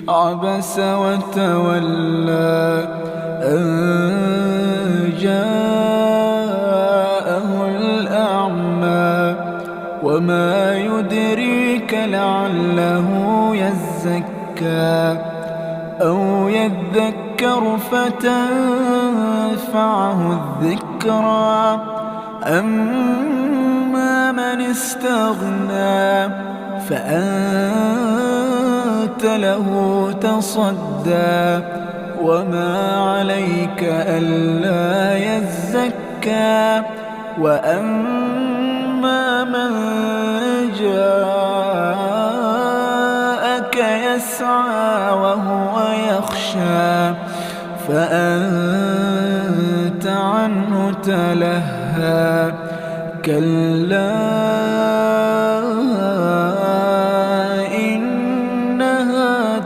عبس وتولى أن جاءه الأعمى وما يدريك لعله يزكى أو يذكر فتنفعه الذكرى أما من استغنى فأنت له تصدى وما عليك ألا يزكى وأما من جاءك يسعى وهو يخشى فأنت عنه تلهى كلا